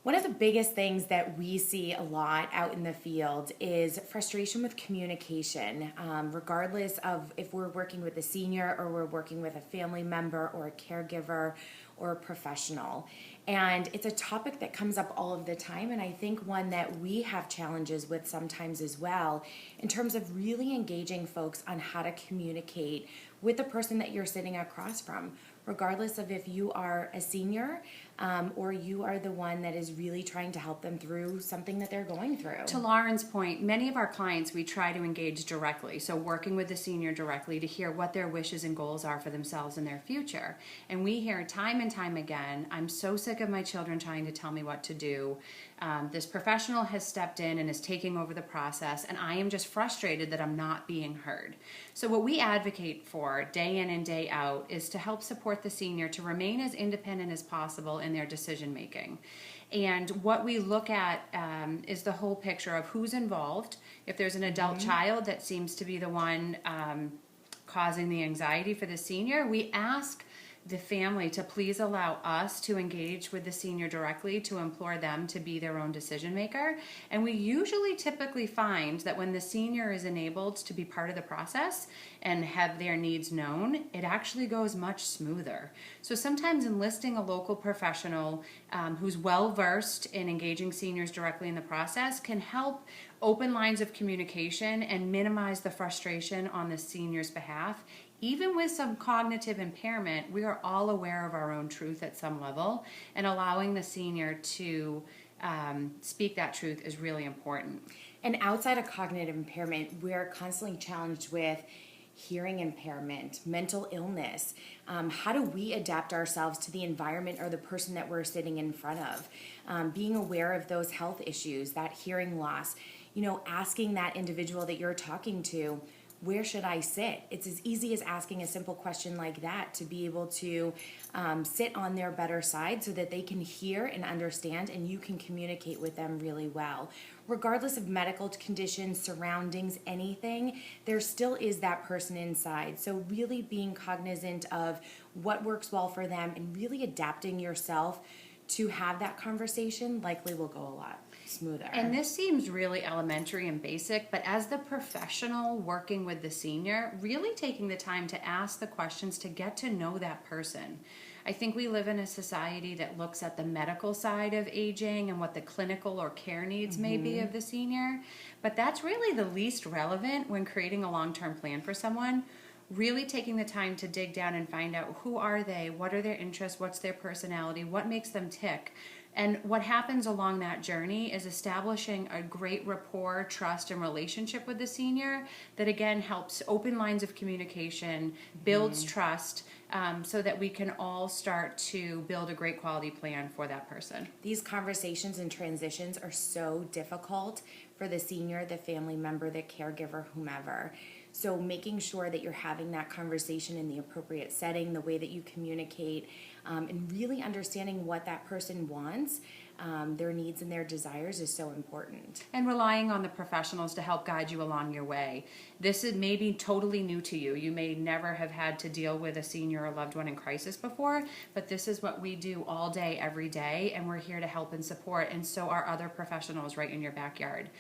One of the biggest things that we see a lot out in the field is frustration with communication, regardless of if we're working with a senior or we're working with a family member or a caregiver or a professional. And it's a topic that comes up all of the time, and I think one that we have challenges with sometimes as well, in terms of really engaging folks on how to communicate with the person that you're sitting across from, regardless of if you are a senior or you are the one that is really trying to help them through something that they're going through. To Lauren's point, many of our clients we try to engage directly, so working with the senior directly to hear what their wishes and goals are for themselves and their future. And we hear time and time again, I'm so sick of my children trying to tell me what to do. This professional has stepped in and is taking over the process, and I am just frustrated that I'm not being heard. So what we advocate for day in and day out is to help support the senior to remain as independent as possible in their decision making. And what we look at is the whole picture of who's involved. If there's an adult child that seems to be the one causing the anxiety for the senior, we ask the family to please allow us to engage with the senior directly to implore them to be their own decision maker. And we usually typically find that when the senior is enabled to be part of the process and have their needs known, it actually goes much smoother. So sometimes enlisting a local professional who's well versed in engaging seniors directly in the process can help open lines of communication and minimize the frustration on the senior's behalf. Even with some cognitive impairment, we are all aware of our own truth at some level, and allowing the senior to speak that truth is really important. And outside of cognitive impairment, we're constantly challenged with hearing impairment, mental illness. How do we adapt ourselves to the environment or the person that we're sitting in front of? Being aware of those health issues, that hearing loss, asking that individual that you're talking to, where should I sit? It's as easy as asking a simple question like that to be able to sit on their better side so that they can hear and understand and you can communicate with them really well. Regardless of medical conditions, surroundings, anything, there still is that person inside. So really being cognizant of what works well for them and really adapting yourself to have that conversation likely will go a lot smoother. And this seems really elementary and basic, but as the professional working with the senior, really taking the time to ask the questions to get to know that person. I think we live in a society that looks at the medical side of aging and what the clinical or care needs may be of the senior, but that's really the least relevant when creating a long-term plan for someone. Really taking the time to dig down and find out who are they, what are their interests, what's their personality, what makes them tick. And what happens along that journey is establishing a great rapport, trust, and relationship with the senior that again helps open lines of communication, builds trust, so that we can all start to build a great quality plan for that person. These conversations and transitions are so difficult for the senior, the family member, the caregiver, whomever. So making sure that you're having that conversation in the appropriate setting, the way that you communicate, and really understanding what that person wants, their needs and their desires is so important. And relying on the professionals to help guide you along your way. This is maybe totally new to you. You may never have had to deal with a senior or loved one in crisis before, but this is what we do all day, every day, and we're here to help and support, and so are other professionals right in your backyard.